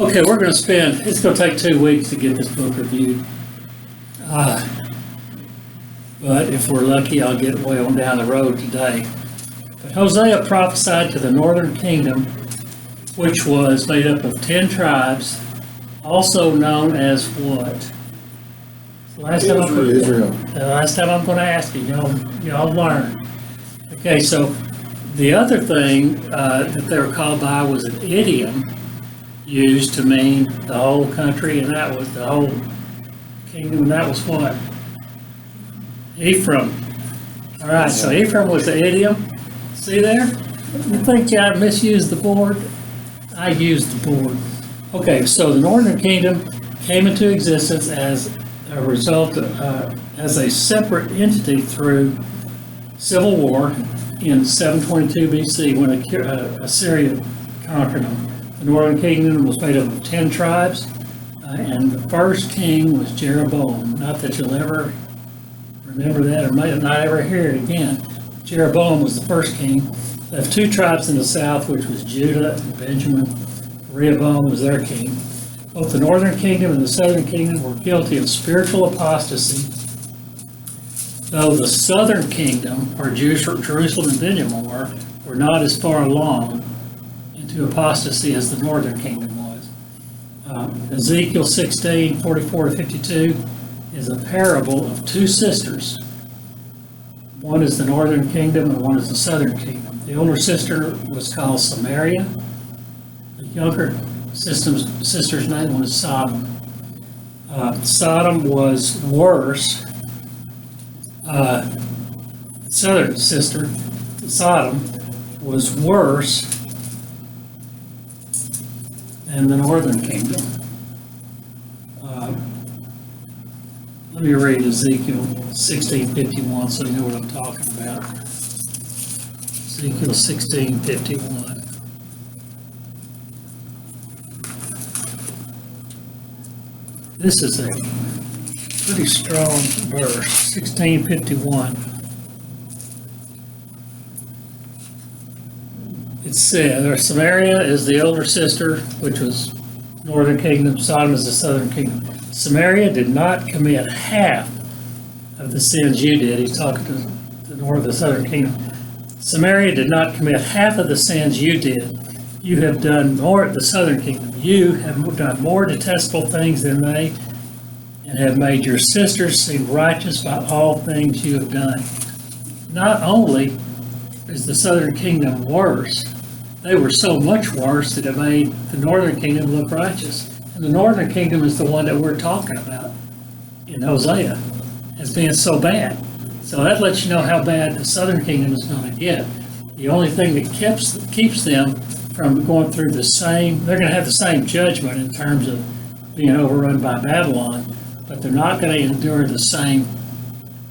Okay, we're going to spend, it's going to take 2 weeks to get this book reviewed. But if we're lucky, I'll get way on down the road today. But Hosea prophesied to the northern kingdom, which was made up of 10 tribes, also known as what? Israel. The last time I'm going to ask you, y'all learn. Okay, so the other thing that they were called by was an idiom used to mean the whole country, and that was the whole kingdom, and that was what? Ephraim. All right, so Ephraim was the idiom. See there? You think I misused the board? I used the board. Okay, so the northern kingdom came into existence as a result as a separate entity through civil war in 722 BC when Assyria conquered them. The northern kingdom was made up of 10 tribes, and the first king was Jeroboam. Not that you'll ever remember that or might not ever hear it again. Jeroboam was the first king. They have 2 tribes in the south, which was Judah and Benjamin. Rehoboam was their king. Both the northern kingdom and the southern kingdom were guilty of spiritual apostasy, though the southern kingdom, where Jerusalem and Benjamin were not as far along into apostasy as the northern kingdom was. Ezekiel 16:44-52 is a parable of 2 sisters. One is the northern kingdom and one is the southern kingdom. The older sister was called Samaria. The younger sister's name was Sodom. Sodom was worse. Southern sister, Sodom, was worse than the northern kingdom. Let me read Ezekiel 16:51 so you know what I'm talking about. Ezekiel 16:51. This is a pretty strong verse, 16:51. It says, Samaria is the older sister, which was northern kingdom. Sodom is the southern kingdom. Samaria did not commit half of the sins you did. He's talking to the north, the southern kingdom. Samaria did not commit half of the sins you did. You have done more at the southern kingdom. You have done more detestable things than they, and have made your sisters seem righteous by all things you have done. Not only is the southern kingdom worse, they were so much worse that it made the northern kingdom look righteous. And the northern kingdom is the one that we're talking about in Hosea as being so bad. So that lets you know how bad the southern kingdom is going to get. The only thing that keeps them from going through the same, they're going to have the same judgment in terms of being overrun by Babylon, but they're not going to endure the same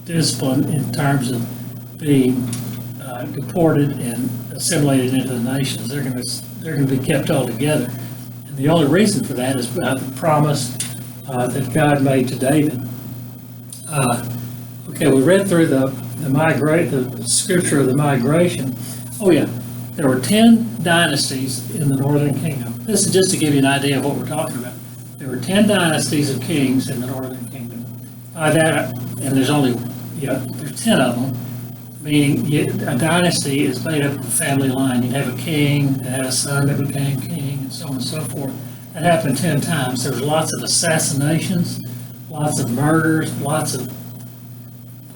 discipline in terms of being deported and assimilated into the nations. They're going to be kept all together. And the only reason for that is the promise that God made to David. Okay, we read through the scripture of the migration. Oh yeah, there were 10 dynasties in the northern kingdom. This is just to give you an idea of what we're talking about. There were 10 dynasties of kings in the northern kingdom. And there's 10 of them, meaning a dynasty is made up of a family line. You have a king that had a son that became king, and so on and so forth. That happened 10 times. There was lots of assassinations, lots of murders, lots of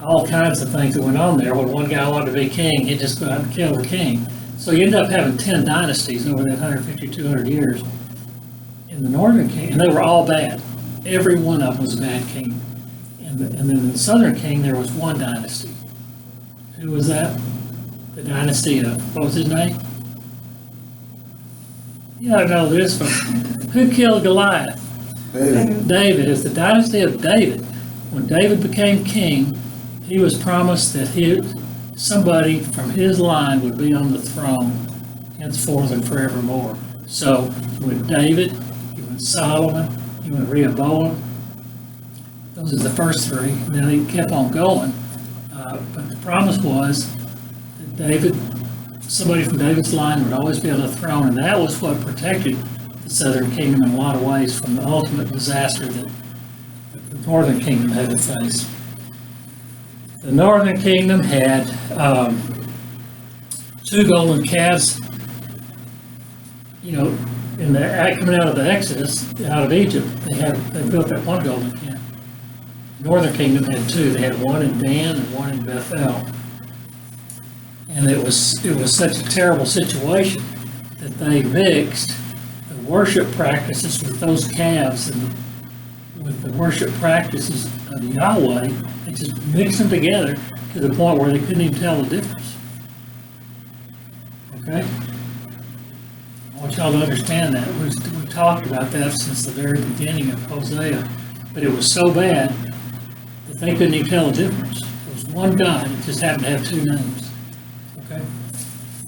all kinds of things that went on there. When one guy wanted to be king, he'd just go out and kill the king. So you end up having 10 dynasties over that 150, 200 years in the northern king, and they were all bad. Every one of them was a bad king. And then in the southern king, there was one dynasty. Who was that? The dynasty of, what was his name? You ought to know this one. Who killed Goliath? David. It's the dynasty of David. When David became king, he was promised that somebody from his line would be on the throne henceforth and forevermore. So you went David, you went Solomon, you went Rehoboam. Those are the first 3. And then he kept on going. But the promise was that somebody from David's line would always be on the throne, and that was what protected the southern kingdom in a lot of ways from the ultimate disaster that the northern kingdom had to face. The northern kingdom had 2 golden calves, in the coming out of the Exodus, out of Egypt, they built that 1 golden calf. The northern kingdom had 2. They had 1 in Dan and 1 in Bethel. And it was such a terrible situation that they mixed the worship practices with those calves and with the worship practices of Yahweh. They just mixed them together to the point where they couldn't even tell the difference. Okay? I want y'all to understand that. We talked about that since the very beginning of Hosea. But it was so bad that they couldn't even tell the difference. It was one God. It just happened to have 2 names. Okay?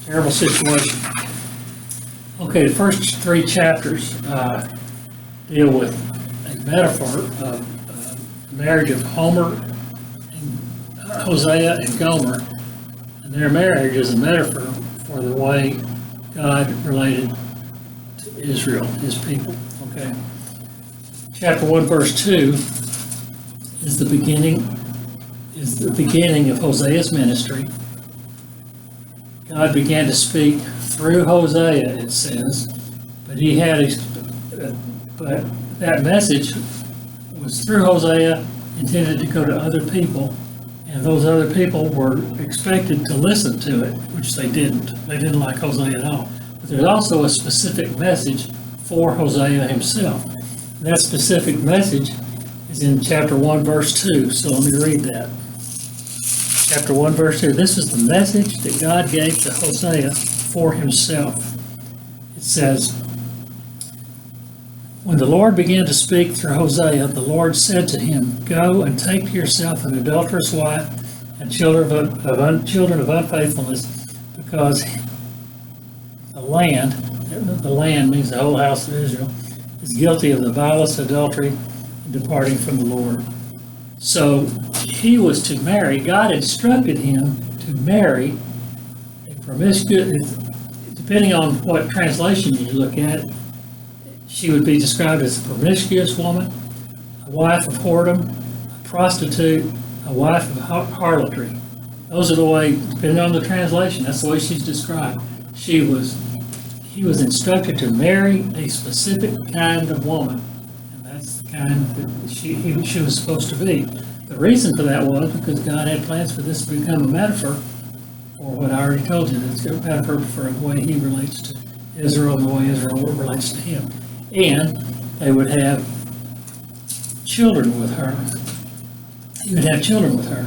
Terrible situation. Okay, the first 3 chapters deal with a metaphor of the marriage of Hosea and Gomer. And their marriage is a metaphor for the way God related to Israel, his people. Okay. Chapter 1, verse 2 is the beginning of Hosea's ministry. God began to speak through Hosea, it says, but that message was through Hosea, intended to go to other people, and those other people were expected to listen to it, which they didn't. They didn't like Hosea at all. But there's also a specific message for Hosea himself. And that specific message is in chapter 1, verse 2. So let me read that. Chapter 1, verse 2. This is the message that God gave to Hosea for himself. It says, when the Lord began to speak through Hosea, the Lord said to him, go and take to yourself an adulterous wife and children of unfaithfulness, because the land means the whole house of Israel, is guilty of the vilest adultery and departing from the Lord. So he was to marry, God instructed him to marry a promiscuous, depending on what translation you look at, she would be described as a promiscuous woman, a wife of whoredom, a prostitute, a wife of harlotry. Those are the way, depending on the translation, that's the way she's described. He was instructed to marry a specific kind of woman, and that's the kind that she was supposed to be. The reason for that was because God had plans for this to become a metaphor for what I already told you. It's a metaphor for the way he relates to Israel and the way Israel relates to him. And they would have children with her. He would have children with her.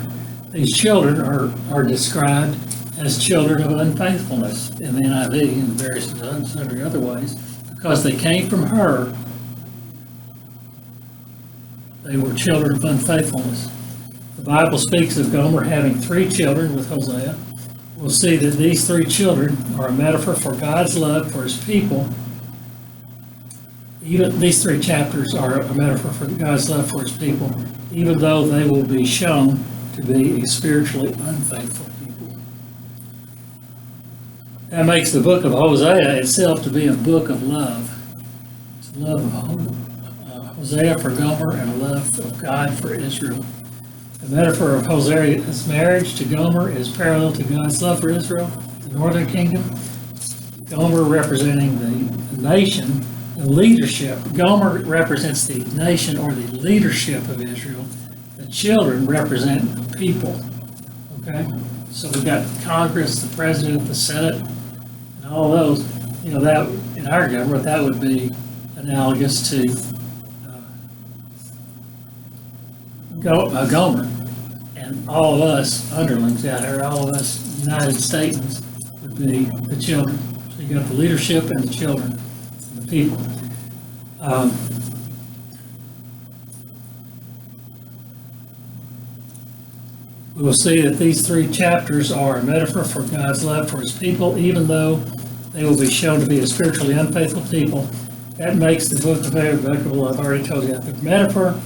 These children are described as children of unfaithfulness in the NIV and various other ways, because they came from her. They were children of unfaithfulness. The Bible speaks of Gomer having 3 children with Hosea. We'll see that these 3 children are a metaphor for God's love for his people. Even these 3 chapters are a metaphor for God's love for his people, even though they will be shown to be a spiritually unfaithful people. That makes the book of Hosea itself to be a book of love. It's a love of Hosea for Gomer and a love of God for Israel. The metaphor of Hosea's marriage to Gomer is parallel to God's love for Israel, the northern kingdom. Gomer representing the nation, the leadership. Gomer represents the nation or the leadership of Israel. The children represent the people. Okay? So we've got Congress, the president, the Senate, and all those. That in our government, that would be analogous to Gomer. And all of us underlings out here, all of us United Statesmen would be the children. So you got the leadership and the children, and the people. We will see that these 3 chapters are a metaphor for God's love for his people, even though they will be shown to be a spiritually unfaithful people. That makes the book of love. I've already told you that. The metaphor, I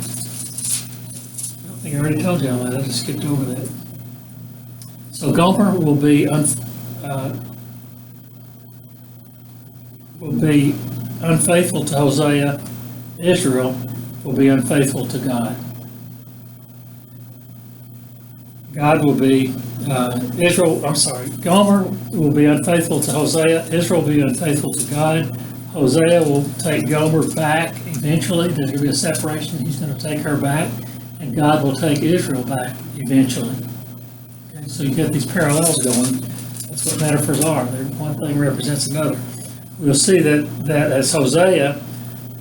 think I already told you all that. I just skipped over that. So Gomer will be unfaithful to Hosea, Israel will be unfaithful to God. God will be, Gomer will be unfaithful to Hosea, Israel will be unfaithful to God. Hosea will take Gomer back eventually. There's going to be a separation. He's going to take her back, and God will take Israel back eventually. Okay, so you get these parallels going. That's what metaphors are. One thing represents another. We'll see that as Hosea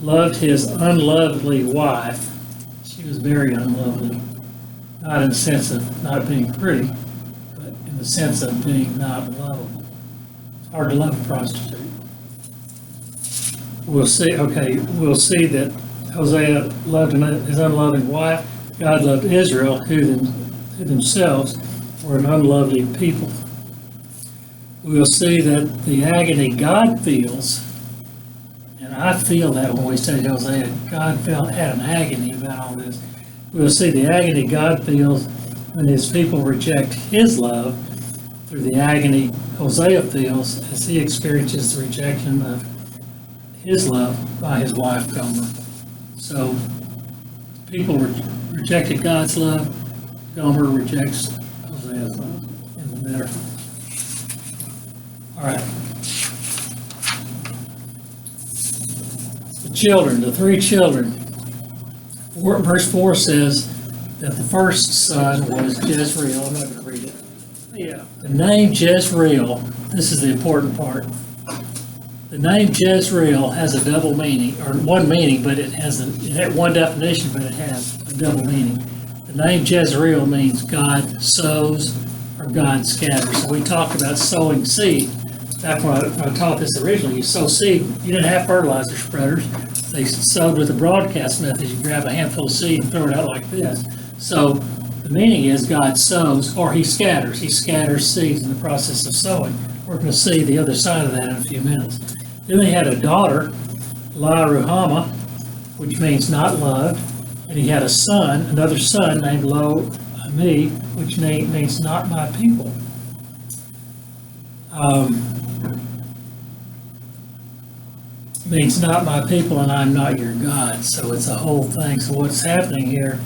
loved his unlovely wife, she was very unlovely. Not in the sense of not being pretty, but in the sense of being not lovable. It's hard to love a prostitute. We'll see that Hosea loved his unloving wife. God loved Israel, who themselves were an unlovely people. We'll see that the agony God feels, and I feel that when we study Hosea, God had an agony about all this. We'll see the agony God feels when his people reject his love through the agony Hosea feels as he experiences the rejection of his love by his wife Gomer. So people rejected God's love. Gomer rejects Hosea's love in the metaphor. All right. The three children. Verse 4 says that the first son was Jezreel. I'm not going to read it. Yeah. The name Jezreel, this is the important part. The name Jezreel has a double meaning, or one meaning, but it had one definition, but it has a double meaning. The name Jezreel means God sows or God scatters. So we talked about sowing seed. Back when I taught this originally, you sow seed. You didn't have fertilizer spreaders. They sowed with the broadcast method. You grab a handful of seed and throw it out like this. So the meaning is God sows or he scatters. He scatters seeds in the process of sowing. We're going to see the other side of that in a few minutes. Then they had a daughter, La-Ruhamah, which means not loved. And he had a son, another son named Lo-Ami, which means not my people. Means not my people and I'm not your God. So it's a whole thing. So what's happening here,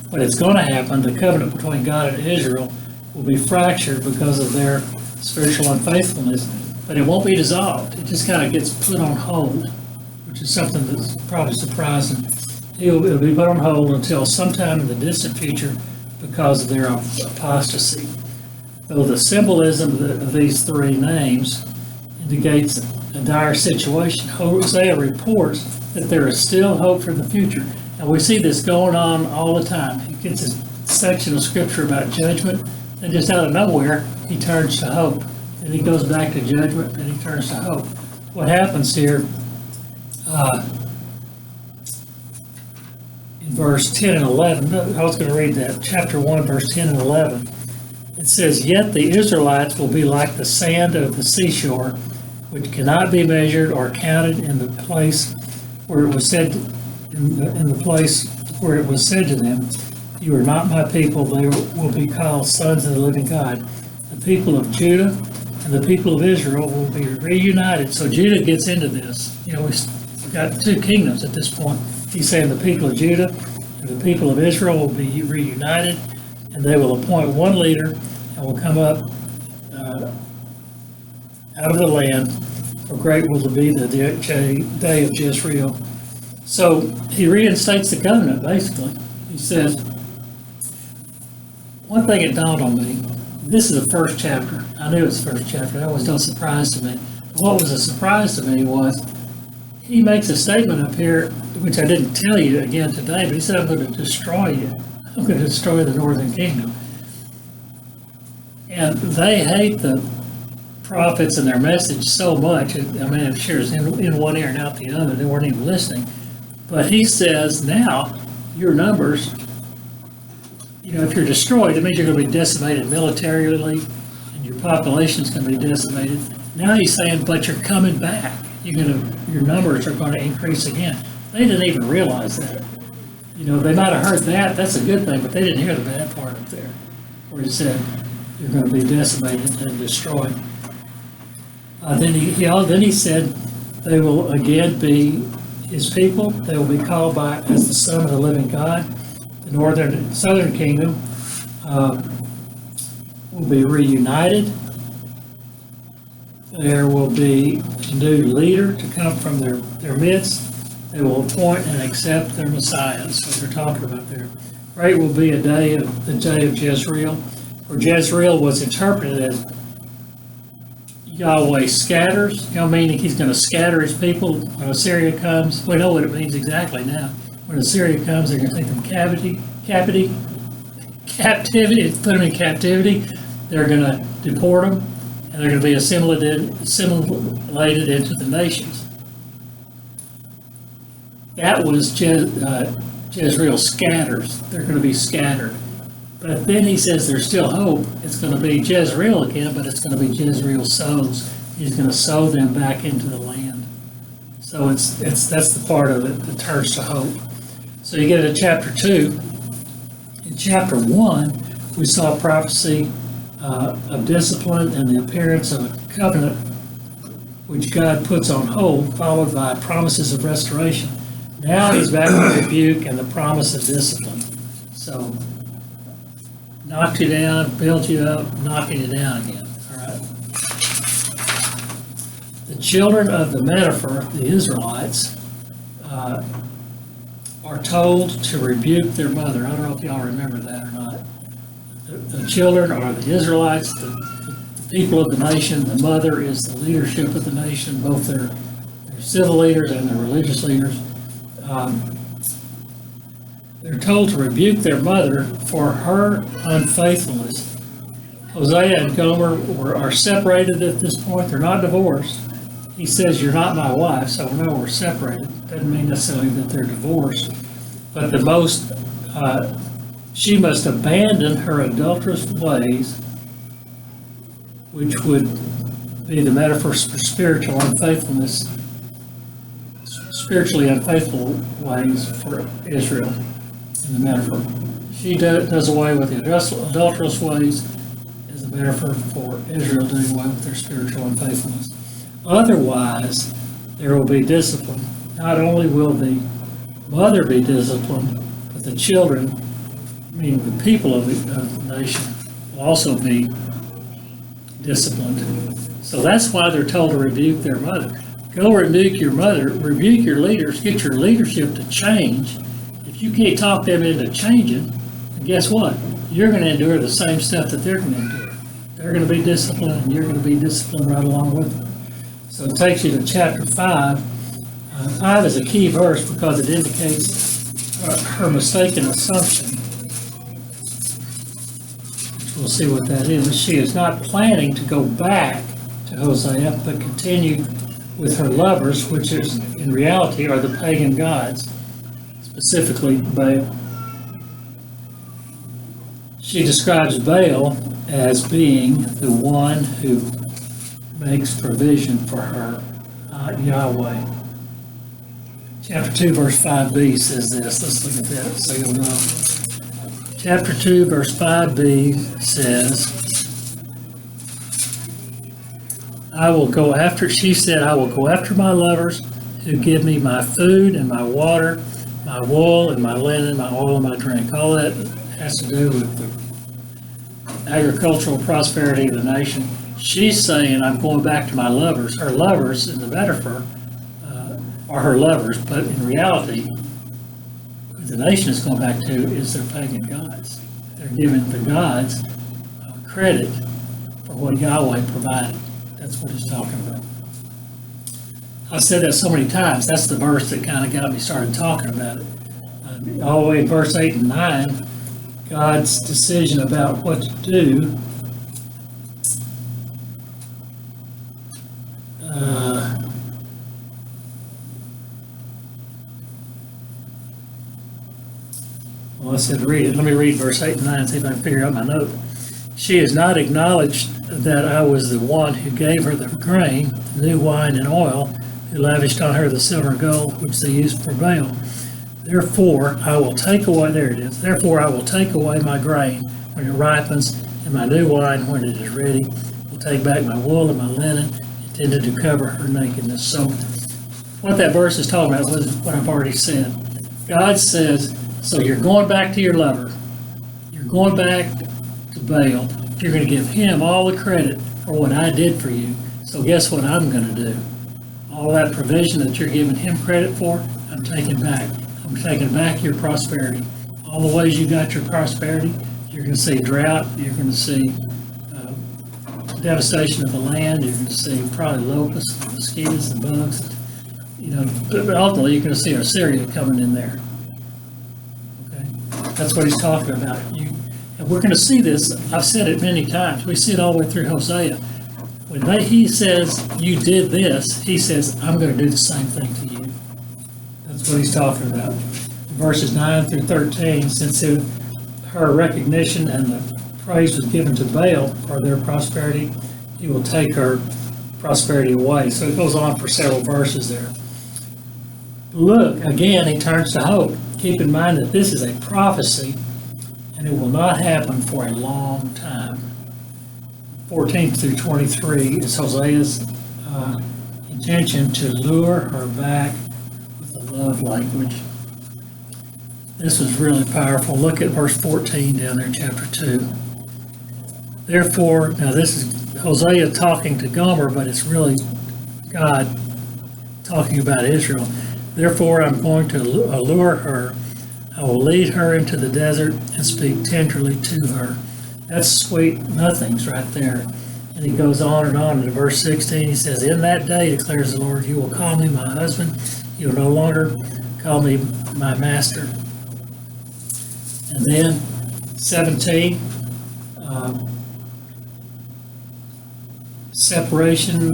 what is going to happen, the covenant between God and Israel will be fractured because of their spiritual unfaithfulness, but it won't be dissolved. It just kind of gets put on hold, which is something that's probably surprising. It'll be put on hold until sometime in the distant future because of their apostasy. Though the symbolism of these three names indicates a dire situation, Hosea reports that there is still hope for the future. And we see this going on all the time. He gets a section of scripture about judgment, and just out of nowhere, he turns to hope. And he goes back to judgment, and he turns to hope. What happens here in verse 10 and 11, I was going to read that, chapter 1, verse 10 and 11. It says, "Yet the Israelites will be like the sand of the seashore, which cannot be measured or counted in the place where it was said in the place where it was said to them, 'You are not my people.' They will be called sons of the living God. The people of Judah and the people of Israel will be reunited." So Judah gets into this. We've got two kingdoms at this point. He's saying the people of Judah and the people of Israel will be reunited, and they will appoint one leader and will come up out of the land, for great will be the day of Jezreel. So he reinstates the covenant, basically. He says, one thing that dawned on me, this is the first chapter. I knew it was the first chapter. That was no surprise to me. What was a surprise to me was he makes a statement up here, which I didn't tell you again today, but he said, I'm going to destroy you. I'm going to destroy the northern kingdom. And they hate the prophets and their message so much. I'm sure it's in one ear and out the other. They weren't even listening. But he says, now, your numbers, if you're destroyed, it means you're going to be decimated militarily, and your population's going to be decimated. Now he's saying, but you're coming back. Your numbers are going to increase again. They didn't even realize that. They might have heard that. That's a good thing, but they didn't hear the bad part up there, where he said, you're going to be decimated and destroyed. Then he said, They will again be his people. They will be called by as the Son of the living God. The northern and southern kingdom will be reunited. There will be a new leader to come from their midst. They will appoint and accept their Messiah. That's what they're talking about there. Great will be the day of Jezreel, where Jezreel was interpreted as Yahweh scatters, meaning he's going to scatter his people when Assyria comes. We know what it means exactly now. When Assyria comes, they're going to take them captivity, put them in captivity. They're going to deport them, and they're going to be assimilated into the nations. That was Jezreel scatters. They're going to be scattered. But then he says there's still hope. It's going to be Jezreel again, but it's going to be Jezreel sows. He's going to sow them back into the land. So that's the part of it that turns to hope. So you get to chapter 2. In chapter 1, we saw prophecy of discipline and the appearance of a covenant which God puts on hold, followed by promises of restoration. Now he's back to rebuke and the promise of discipline. So knocked you down, built you up, knocking you down again. All right. The children of the metaphor, the Israelites, are told to rebuke their mother. I don't know if y'all remember that or not. The children are the Israelites, the people of the nation. The mother is the leadership of the nation, both their civil leaders and their religious leaders. They're told to rebuke their mother for her unfaithfulness. Hosea and Gomer are separated at this point. They're not divorced. He says, "You're not my wife," so we know we're separated. Doesn't mean necessarily that they're divorced. But she must abandon her adulterous ways, which would be the metaphor for spiritual unfaithfulness, spiritually unfaithful ways for Israel. In the metaphor, she does away with the adulterous ways as a metaphor for Israel doing away with their spiritual unfaithfulness. Otherwise, there will be discipline. Not only will the mother be disciplined, but the children, meaning the people of the nation, will also be disciplined. So that's why they're told to rebuke their mother. Go rebuke your mother, rebuke your leaders, get your leadership to change. If you can't talk them into changing, then guess what? You're going to endure the same stuff that they're going to endure. They're going to be disciplined, and you're going to be disciplined right along with them. So it takes you to chapter 5. 5 is a key verse because it indicates her mistaken assumption. We'll see what that is. She is not planning to go back to Hosea, but continue with her lovers, which is in reality are the pagan gods. Specifically Baal. She describes Baal as being the one who makes provision for her, Yahweh. Chapter 2, verse 5b says this. Let's look at that so you'll know. Chapter 2, verse 5b says, she said, I will go after my lovers who give me my food and my water, my wool and my linen, my oil and my drink. All that has to do with the agricultural prosperity of the nation. She's saying, I'm going back to my lovers. Her lovers, in the metaphor, are her lovers, but in reality, what the nation is going back to is their pagan gods. They're giving the gods credit for what Yahweh provided. That's what he's talking about. I've said that so many times. That's the verse that kind of got me started talking about it. All the way in verse 8 and 9, God's decision about what to do. I said read it. Let me read verse 8 and 9 and see if I can figure out my note. She has not acknowledged that I was the one who gave her the grain, the new wine and oil, who lavished on her the silver and gold, which they used for Baal. Therefore, I will take away, there it is, therefore I will take away my grain when it ripens, and my new wine when it is ready. Will take back my wool and my linen, intended to cover her nakedness. So what that verse is talking about was what I've already said. God says, so you're going back to your lover. You're going back to Baal. You're going to give him all the credit for what I did for you. So guess what I'm going to do? All that provision that you're giving him credit for, I'm taking back. I'm taking back your prosperity. All the ways you got your prosperity, you're going to see drought, you're going to see devastation of the land, you're going to see probably locusts, and mosquitoes, and bugs. But ultimately you're going to see Assyria coming in there. Okay, that's what he's talking about. And we're going to see this. I've said it many times. We see it all the way through Hosea. When he says you did this, he says I'm going to do the same thing to you. That's what he's talking about. Verses 9 through 13, since her recognition and the praise was given to Baal for their prosperity, he will take her prosperity away. So it goes on for several verses there. Look, again, he turns to hope. Keep in mind that this is a prophecy, and it will not happen for a long time. 14 through 23 is Hosea's intention to lure her back with the love language. This was really powerful. Look at verse 14 down there in chapter 2. Therefore, now this is Hosea talking to Gomer, but it's really God talking about Israel. Therefore, I'm going to allure her. I will lead her into the desert and speak tenderly to her. That's sweet nothings right there. And he goes on and on in verse 16. He says, in that day, declares the Lord, you will call me my husband. You will no longer call me my master. And then 17, separation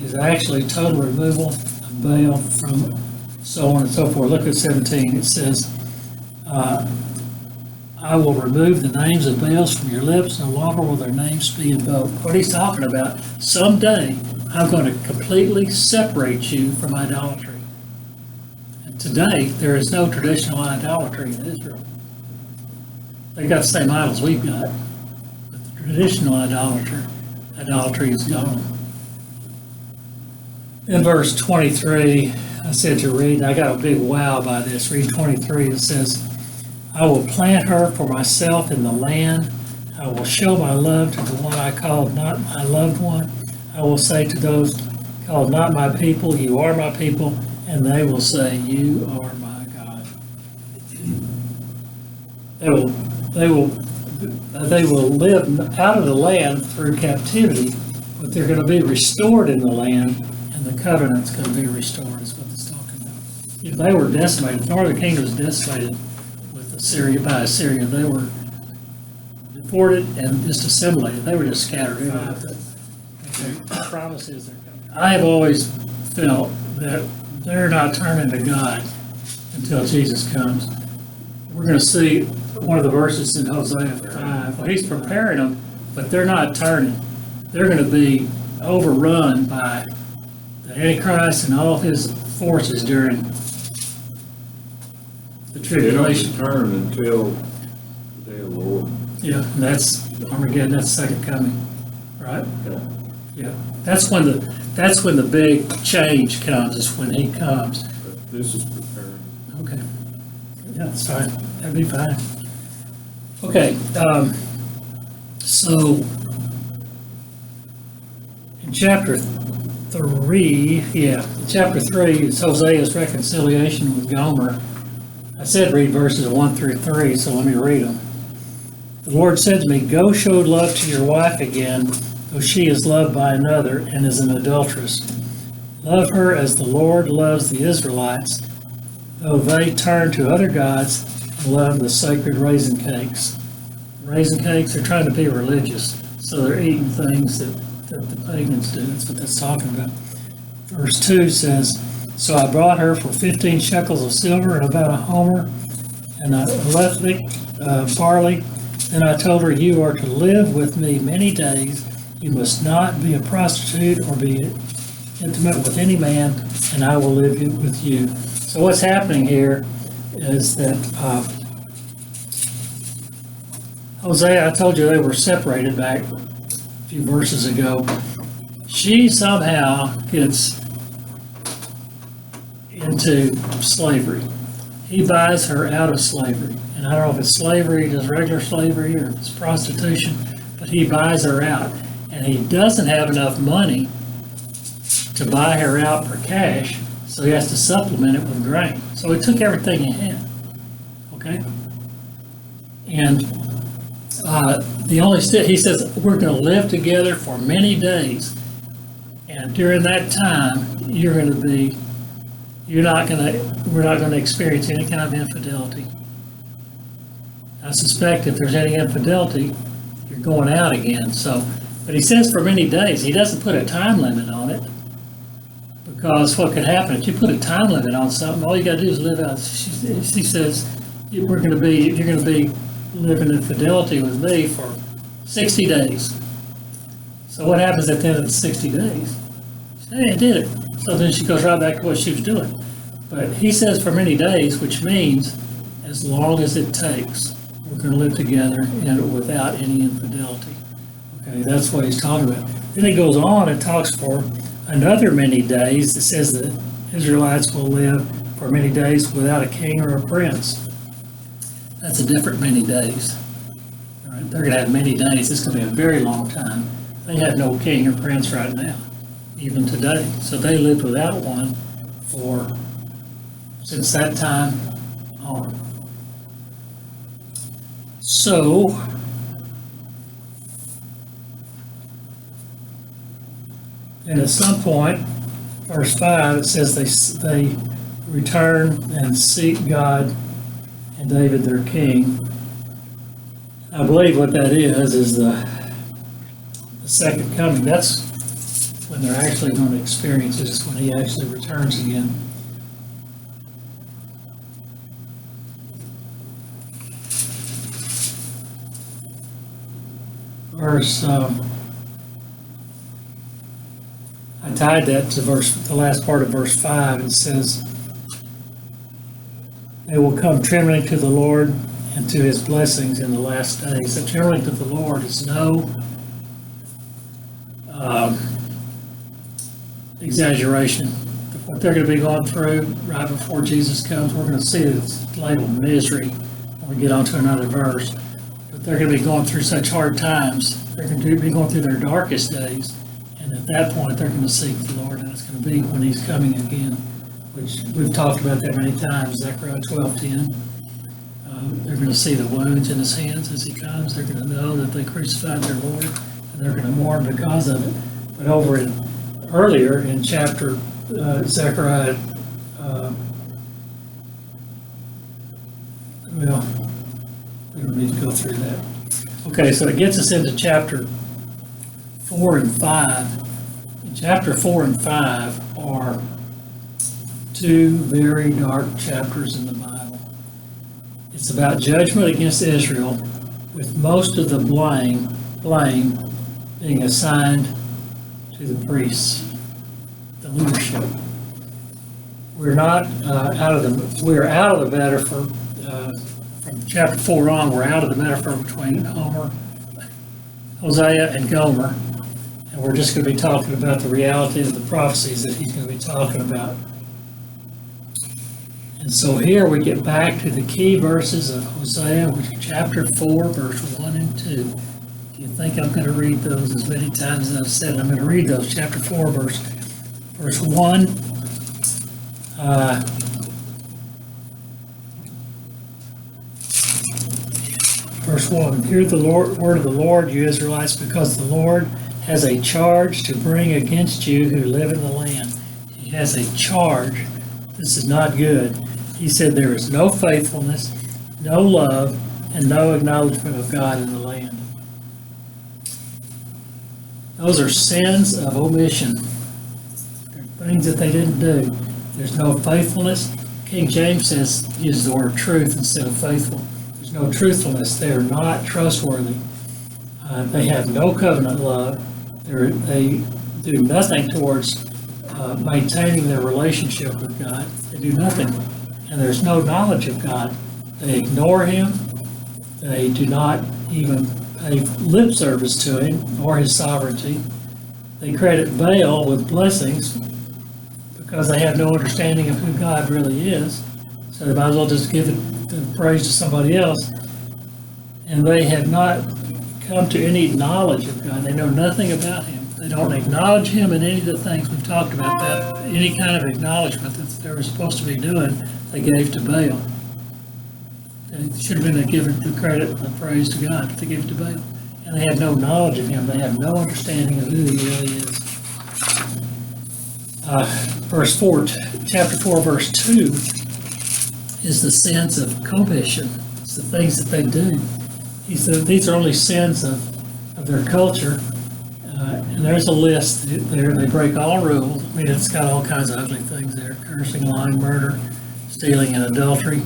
is actually total removal of Baal from so on and so forth. Look at 17. It says, I will remove the names of Baals from your lips. No longer will their names be invoked. What he's talking about, someday I'm going to completely separate you from idolatry. And today, there is no traditional idolatry in Israel. They got the same idols we've got. But the traditional idolatry is gone. In verse 23, I said to read, and I got a big wow by this. Read 23, it says, I will plant her for myself in the land. I will show my love to the one I called not my loved one. I will say to those called not my people, you are my people, and they will say, you are my God. They will live out of the land through captivity, but they're going to be restored in the land, and the covenant's going to be restored, is what it's talking about. If they were decimated, the northern kingdom was decimated by Assyria, they were deported and just assimilated. They were just scattered everywhere. The promise is they're coming. I have always felt that they're not turning to God until Jesus comes. We're going to see one of the verses in Hosea 5. Well, he's preparing them, but they're not turning. They're going to be overrun by the Antichrist and all his forces during the tribulation. They don't turn until the day of the Lord. Yeah, and that's Armageddon. That's the second coming, right? Yeah. Yeah, that's when the big change comes. Is when he comes. But this is preparing. Okay. Yeah, that's fine. That'd be fine. Okay. So in chapter 3, chapter 3 is Hosea's reconciliation with Gomer. I said read verses 1 through 3, so let me read them. The Lord said to me, go show love to your wife again, though she is loved by another and is an adulteress. Love her as the Lord loves the Israelites, though they turn to other gods and love the sacred raisin cakes. Raisin cakes are trying to be religious, so they're eating things that the pagans do. That's what that's talking about. Verse 2 says, so I brought her for 15 shekels of silver and about a homer and a lethnic barley. Then I told her, you are to live with me many days. You must not be a prostitute or be intimate with any man, and I will live with you. So what's happening here is that Hosea, I told you they were separated back a few verses ago. She somehow gets into slavery. He buys her out of slavery. And I don't know if it's slavery, just regular slavery, or if it's prostitution, but he buys her out. And he doesn't have enough money to buy her out for cash, so he has to supplement it with grain. So he took everything he had. Okay? And he says, we're going to live together for many days. And during that time, we're not going to experience any kind of infidelity. I suspect if there's any infidelity, you're going out again. But he says for many days. He doesn't put a time limit on it, because what could happen if you put a time limit on something? All you got to do is live out. She says you're going to be living in fidelity with me for 60 days. So what happens at the end of the 60 days? Hey, I did it. So then she goes right back to what she was doing. But he says for many days, which means as long as it takes. We're going to live together and without any infidelity. Okay, that's what he's talking about. Then he goes on and talks for another many days. It says that Israelites will live for many days without a king or a prince. That's a different many days. All right, they're going to have many days. It's going to be a very long time. They have no king or prince right now, even today. So they lived without one since that time on. So, and at some point, verse 5, it says they return and seek God and David their king. I believe what that is the second coming. That's when they're actually going to experience it, is when he actually returns again. I tied that to the last part of verse 5. It says, they will come trembling to the Lord and to his blessings in the last days. The trembling to the Lord is no exaggeration. What they're going to be going through right before Jesus comes, we're going to see it's labeled misery when we get on to another verse. But they're going to be going through such hard times. They're going to be going through their darkest days. And at that point, they're going to seek the Lord. And it's going to be when he's coming again, which we've talked about that many times. Zechariah 12:10. They're going to see the wounds in his hands as he comes. They're going to know that they crucified their Lord, and they're going to mourn because of it. But earlier in chapter Zechariah, we don't need to go through that. Okay, so it gets us into chapter 4 and 5. And chapter 4 and 5 are two very dark chapters in the Bible. It's about judgment against Israel, with most of the blame being assigned to the priests, the leadership. We're not we're out of the metaphor from chapter 4 on. We're out of the metaphor between Hosea and Gomer, and we're just going to be talking about the reality of the prophecies that he's going to be talking about. And so here we get back to the key verses of Hosea, which is chapter 4, verse 1 and 2. Do you think I'm going to read those as many times as I've said? I'm going to read those. Chapter 4, verse 1. Verse 1. Hear the word of the Lord, you Israelites, because the Lord has a charge to bring against you who live in the land. He has a charge. This is not good. He said there is no faithfulness, no love, and no acknowledgement of God in the land. Those are sins of omission. They're things that they didn't do. There's no faithfulness. King James uses the word truth instead of faithful. There's no truthfulness. They are not trustworthy. They have no covenant love. They do nothing towards maintaining their relationship with God. They do nothing. And there's no knowledge of God. They ignore him. They do not even pay lip service to him or his sovereignty. They credit Baal with blessings because they have no understanding of who God really is. So they might as well just give the praise to somebody else. And they have not come to any knowledge of God. They know nothing about Him. They don't acknowledge Him in any of the things we've talked about. That any kind of acknowledgement that they were supposed to be doing, they gave to Baal. It should have been given the credit and the praise to God, but they gave it to Baal. And they have no knowledge of Him. They have no understanding of who He really is. Verse 4, chapter 4, verse 2 is the sins of commission. It's the things that they do. He said these are only sins of their culture. And there's a list there. They break all rules. I mean, it's got all kinds of ugly things there. Cursing, lying, murder, stealing, and adultery.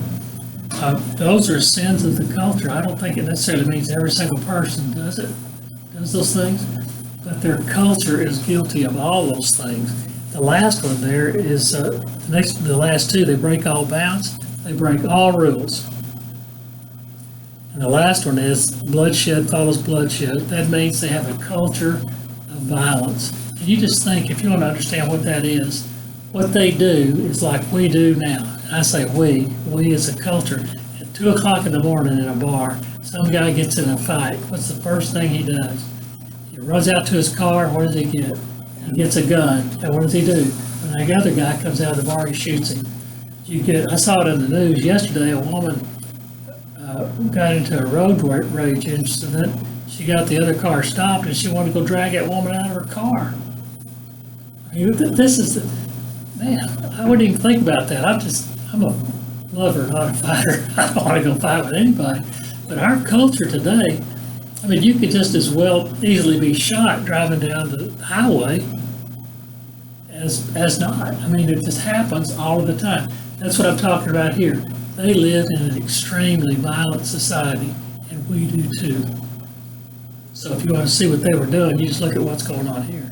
Those are sins of the culture. I don't think it necessarily means every single person does those things. But their culture is guilty of all those things. The last one there is, the last two, they break all bounds. They break all rules. And the last one is bloodshed follows bloodshed. That means they have a culture of violence. And you just think, if you want to understand what that is, what they do is like we do now. And I say we as a culture. At 2 o'clock in the morning in a bar, some guy gets in a fight. What's the first thing he does? He runs out to his car. What does he get? He gets a gun. And what does he do? When the other guy comes out of the bar, he shoots him. I saw it in the news yesterday. A woman got into a road rage incident. She got the other car stopped, and she wanted to go drag that woman out of her car. I mean, this is man. I wouldn't even think about that. I'm a lover, not a fighter. I don't want to go fight with anybody. But our culture today, I mean, you could just as well easily be shot driving down the highway as not. I mean, it just happens all of the time. That's what I'm talking about here. They live in an extremely violent society, and we do too. So if you want to see what they were doing, you just look at what's going on here.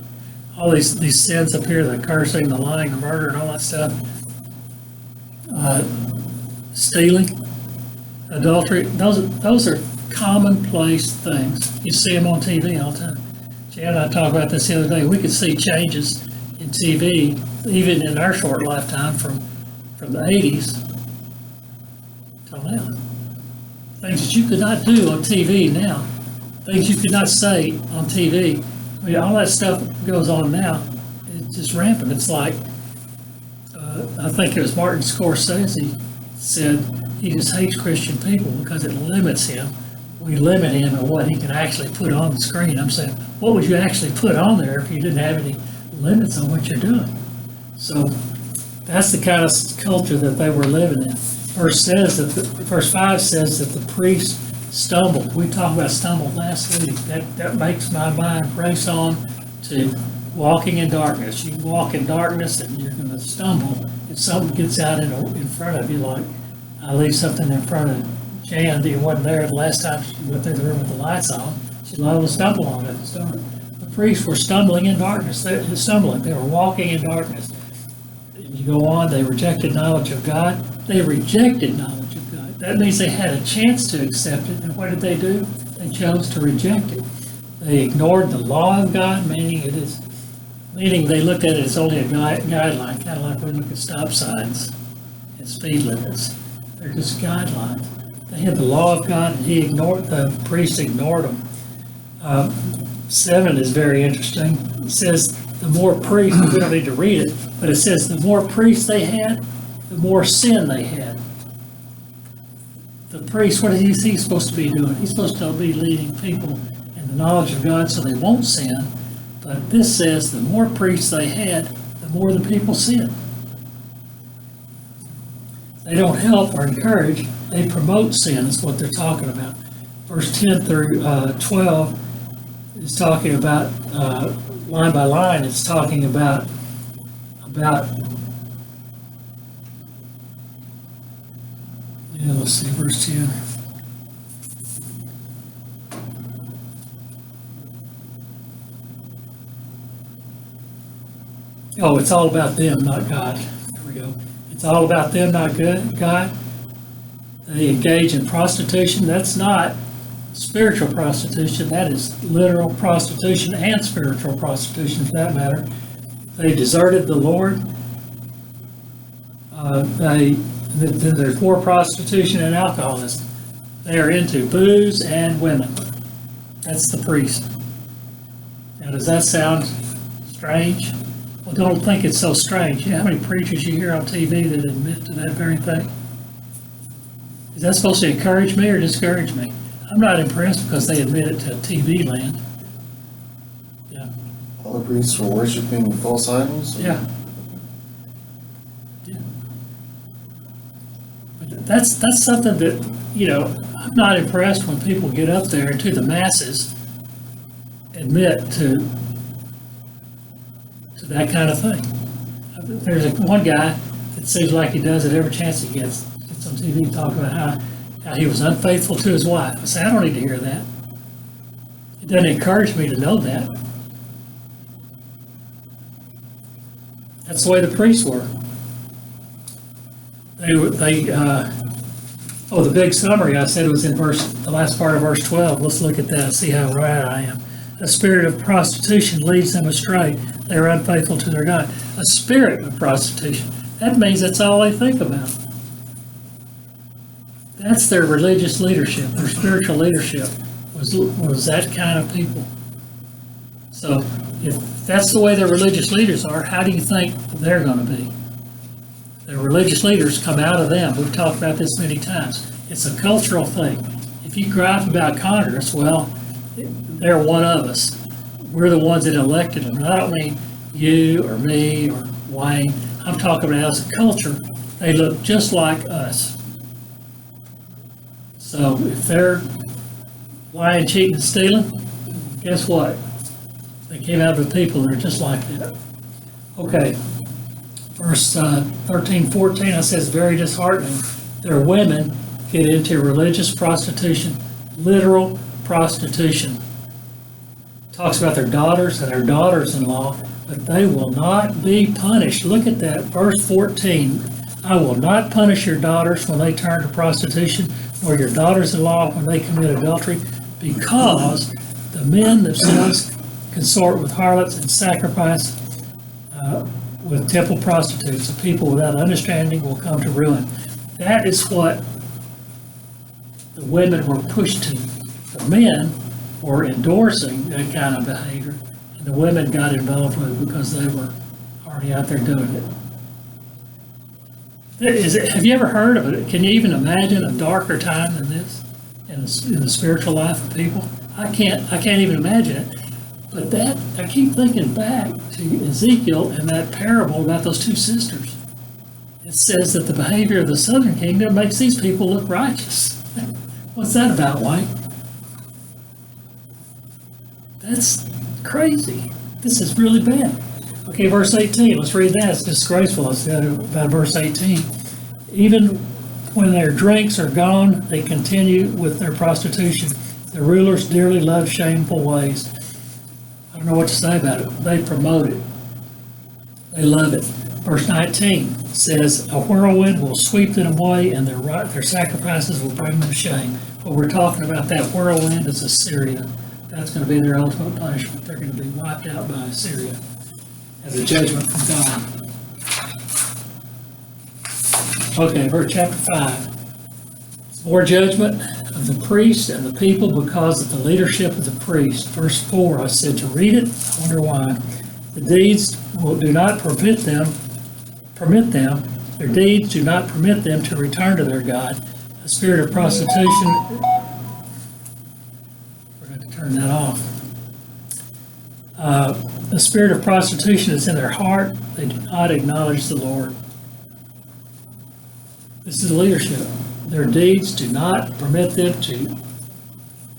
All these sins up here, the cursing, the lying, the murder, and all that stuff. Stealing, adultery, those are commonplace things. You see them on TV all the time. Jan and I talked about this the other day. We could see changes in TV, even in our short lifetime, from the 80s till now. Things that you could not do on TV now. Things you could not say on TV. I mean, all that stuff goes on now. It's just rampant. It's like, I think it was Martin Scorsese said he just hates Christian people because it limits him. We limit him in what he can actually put on the screen. I'm saying, what would you actually put on there if you didn't have any limits on what you're doing? So that's the kind of culture that they were living in. Verse 5 says that the priest stumbled. We talked about stumbled last week. That makes my mind race on to walking in darkness. You walk in darkness and you're going to stumble. If something gets out in front of you, like I leave something in front of Jan, who wasn't there the last time she went through the room with the lights on, she's liable to stumble on it at the start. The priests were stumbling in darkness. They were walking in darkness. You go on, they rejected knowledge of God. They rejected knowledge of God. That means they had a chance to accept it, and what did they do? They chose to reject it. They ignored the law of God, meaning they looked at it as only a guideline, kind of like we look at stop signs and speed limits. They're just guidelines. They had the law of God, and the priest ignored them. 7 is very interesting. It says the more priests, we don't need to read it, but it says the more priests they had, the more sin they had. The priest, what is he supposed to be doing? He's supposed to be leading people in the knowledge of God so they won't sin. But this says the more priests they had, the more the people sinned. They don't help or encourage, they promote sin is what they're talking about. Verse 10 through 12 is talking about, line by line, it's talking about let's see, verse 10. Oh, it's all about them, not God. There we go. It's all about them, not God. They engage in prostitution. That's not spiritual prostitution. That is literal prostitution and spiritual prostitution, for that matter. They deserted the Lord. There's more prostitution and alcoholism. They are into booze and women. That's the priest. Now, does that sound strange? Well, don't think it's so strange. You know how many preachers you hear on TV that admit to that very thing? Is that supposed to encourage me or discourage me? I'm not impressed because they admit it to TV land. Yeah. All the priests were worshiping false idols? Yeah. Yeah. But that's something that, you know, I'm not impressed when people get up there and to the masses admit to that kind of thing. There's one guy that seems like he does it every chance he gets on TV talking about how he was unfaithful to his wife. I say, I don't need to hear that. It doesn't encourage me to know that. That's the way the priests were. The big summary I said was in the last part of verse 12. Let's look at that and see how right I am. A spirit of prostitution leads them astray. They are unfaithful to their God. A spirit of prostitution. That means that's all they think about. That's their religious leadership. Their spiritual leadership was that kind of people. So if that's the way their religious leaders are, how do you think they're going to be? Their religious leaders come out of them. We've talked about this many times. It's a cultural thing. If you gripe about Congress, well, they're one of us. We're the ones that elected them. And I don't mean you or me or Wayne. I'm talking about as a culture. They look just like us. So if they're lying, cheating, and stealing, guess what? They came out of the people that are just like that. Okay, verse 13, 14, I says very disheartening. Their women get into religious prostitution, literal prostitution. Talks about their daughters and their daughters-in-law, but they will not be punished. Look at that, verse 14. I will not punish your daughters when they turn to prostitution, nor your daughters-in-law when they commit adultery, because the men themselves consort with harlots and sacrifice with temple prostitutes. The people without understanding will come to ruin. That is what the women were pushed to. The men were endorsing that kind of behavior, and the women got involved with it because they were already out there doing it. Have you ever heard of it? Can you even imagine a darker time than this in the spiritual life of people? I can't even imagine it. But I keep thinking back to Ezekiel and that parable about those two sisters. It says that the behavior of the southern kingdom makes these people look righteous. What's that about, Wayne? That's crazy. This is really bad. Okay, verse 18, let's read that. It's disgraceful. It's about verse 18. Even when their drinks are gone, they continue with their prostitution. The rulers dearly love shameful ways. I don't know what to say about it. They promote it. They love it. Verse 19 says, a whirlwind will sweep them away, and their sacrifices will bring them shame. What we're talking about, that whirlwind is Assyria. That's going to be their ultimate punishment. They're going to be wiped out by Assyria as a judgment from God. Okay, verse chapter 5. More judgment of the priest and the people because of the leadership of the priest. Verse 4, I said to read it. I wonder why. The deeds do not permit them. Their deeds do not permit them to return to their God. The spirit of prostitution. We're going to turn that off. The spirit of prostitution is in their heart. They do not acknowledge the Lord. This is leadership. Their deeds do not permit them to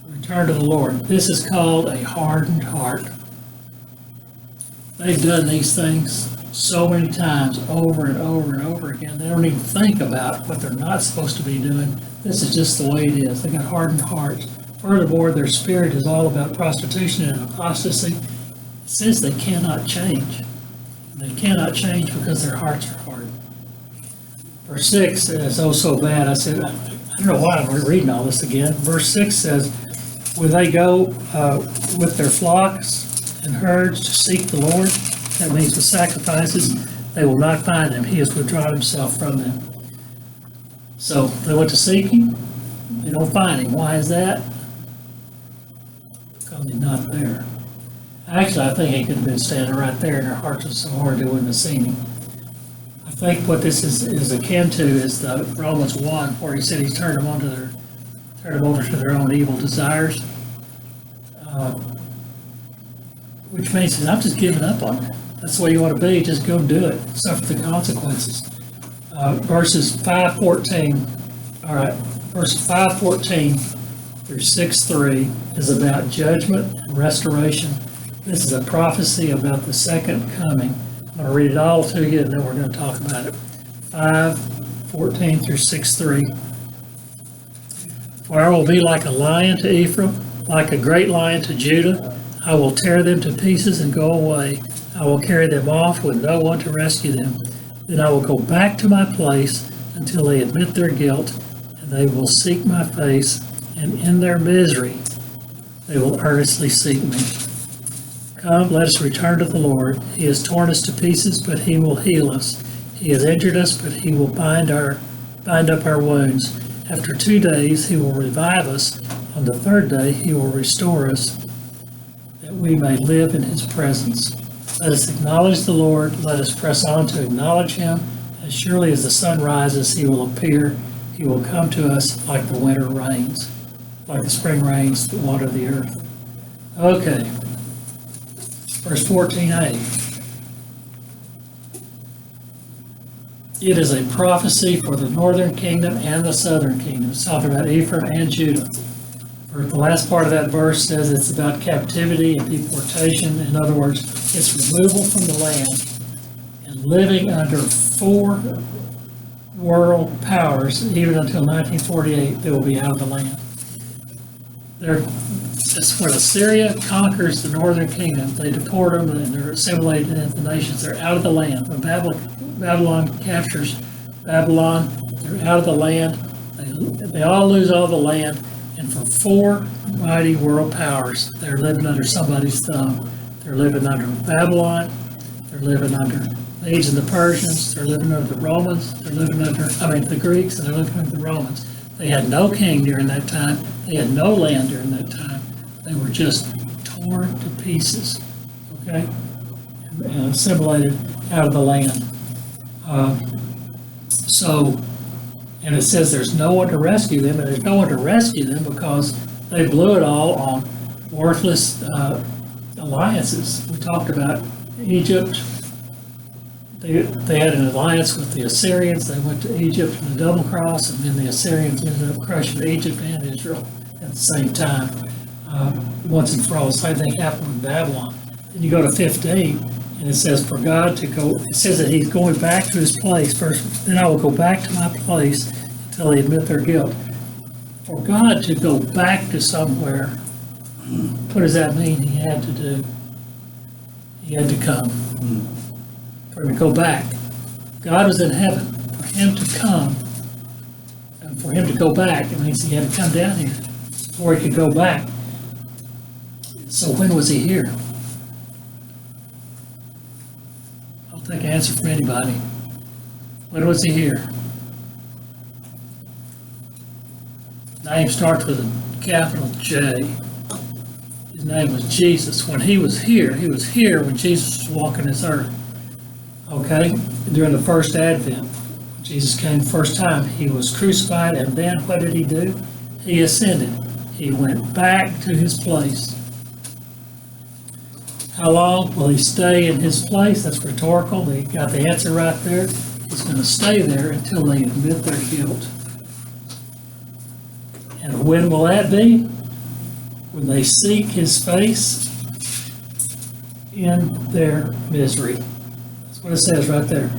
return to the Lord. This is called a hardened heart. They've done these things so many times over and over and over again. They don't even think about what they're not supposed to be doing. This is just the way it is. They got hardened hearts. Furthermore, their spirit is all about prostitution and apostasy. It says they cannot change. They cannot change because their hearts are hard. Verse 6 is oh so bad. I said, I don't know why I'm reading all this again. Verse 6 says, when they go with their flocks and herds to seek the Lord, that means with sacrifices, they will not find him. He has withdrawn himself from them. So they went to seek him. They don't find him. Why is that? Because he's not there. Actually, I think he could have been standing right there, and their hearts were so hard they wouldn't have seen him. I think what this is akin to is the Romans 1, where he said he's turned them over to their own evil desires. Which means I'm just giving up on it. That's the way you want to be. Just go do it. Suffer the consequences. Verses 5:14. All right. Verses 5:14 through 6:3 is about judgment and restoration. This is a prophecy about the second coming. I'm going to read it all to you, and then we're going to talk about it. 5:14 through 6:3. For I will be like a lion to Ephraim, like a great lion to Judah. I will tear them to pieces and go away. I will carry them off with no one to rescue them. Then I will go back to my place until they admit their guilt, and they will seek my face, and in their misery they will earnestly seek me. Come, let us return to the Lord. He has torn us to pieces, but he will heal us. He has injured us, but he will bind up our wounds. After 2 days he will revive us. On the third day he will restore us, that we may live in his presence. Let us acknowledge the Lord. Let us press on to acknowledge him. As surely as the sun rises, he will appear. He will come to us like the winter rains, like the spring rains that water the earth. Okay. Verse 14a. It is a prophecy for the northern kingdom and the southern kingdom. It's talking about Ephraim and Judah. The last part of that verse says it's about captivity and deportation. In other words, it's removal from the land and living under 4 world powers. Even until 1948, they will be out of the land. That's when Assyria conquers the northern kingdom. They deport them and they're assimilated into the nations. They're out of the land. When Babylon captures Babylon, they're out of the land. They all lose all the land. And for 4 mighty world powers, they're living under somebody's thumb. They're living under Babylon. They're living under the Medes and the Persians. They're living under the Romans. They're living under, the Greeks, and they're living under the Romans. They had no king during that time. They had no land during that time. They were just torn to pieces, okay, and assimilated out of the land. And it says there's no one to rescue them, and there's no one to rescue them because they blew it all on worthless alliances. We talked about Egypt. They had an alliance with the Assyrians. They went to Egypt in a double cross, and then the Assyrians ended up crushing Egypt and Israel at the same time. Once and for all, the same thing happened with Babylon. Then you go to 15, and it says, for God to go, it says that he's going back to his place. First, then I will go back to my place until they admit their guilt. For God to go back to somewhere, what does that mean he had to do? He had to come. For him to go back. God was in heaven. For him to come, and for him to go back, it means he had to come down here before he could go back. So when was he here? I'll take an answer from anybody. When was he here? Name starts with a capital J. His name was Jesus. When he was here when Jesus was walking this earth. Okay? During the first advent. When Jesus came the first time, he was crucified, and then what did he do? He ascended. He went back to his place. How long will he stay in his place? That's rhetorical. They got the answer right there. He's going to stay there until they admit their guilt. And when will that be? When they seek his face in their misery. That's what it says right there.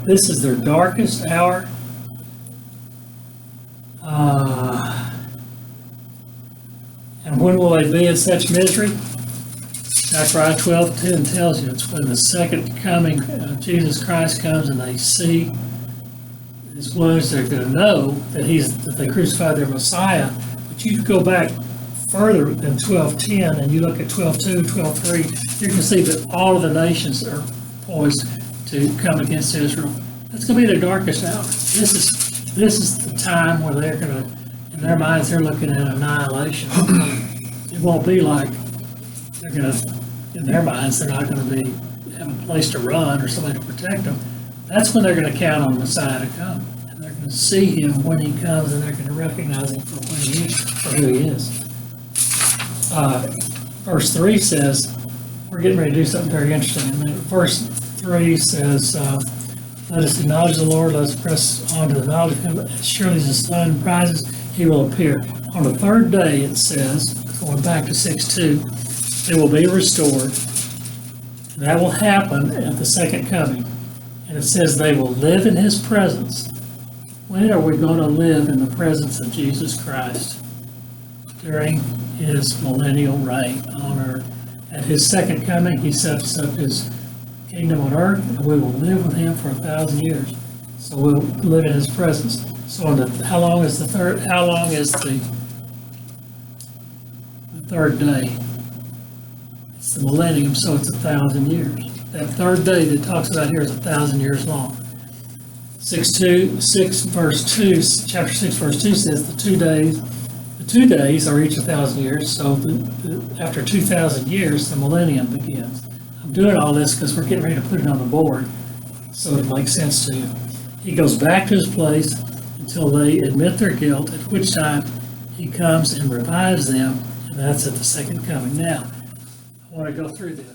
This is their darkest hour. And when will they be in such misery? Zechariah 12:10 tells you it's when the second coming of Jesus Christ comes and they see his wounds. They're going to know that they crucified their Messiah. But you go back further than 12:10 and you look at 12:2, 12:3, you can see that all of the nations are poised to come against Israel. That's going to be the darkest hour. This is the time where they're going to, in their minds, they're looking at annihilation. It won't be like they're going to, in their minds, they're not going to be have a place to run or somebody to protect them. That's when they're going to count on the Messiah to come. And they're going to see him when he comes, and they're going to recognize him for who he is. Verse 3 says, we're getting ready to do something very interesting. Verse 3 says, let us acknowledge the Lord, let us press on to the knowledge of him. As surely as the sun rises, he will appear. On the third day, it says, going back to 6:2, they will be restored. And that will happen at the second coming. And it says they will live in his presence. When are we going to live in the presence of Jesus Christ? During his millennial reign on earth. At his second coming, he sets up his kingdom on earth, and we will live with him for 1,000 years. So we'll live in his presence. So how long is the third day? It's the millennium, so it's 1,000 years. That third day that it talks about here is 1,000 years long. Chapter 6, verse 2 says the 2 days are each 1,000 years, so after 2,000 years, the millennium begins. I'm doing all this because we're getting ready to put it on the board so it makes sense to you. He goes back to his place until they admit their guilt, at which time he comes and revives them, and that's at the second coming. Now, I want to go through this.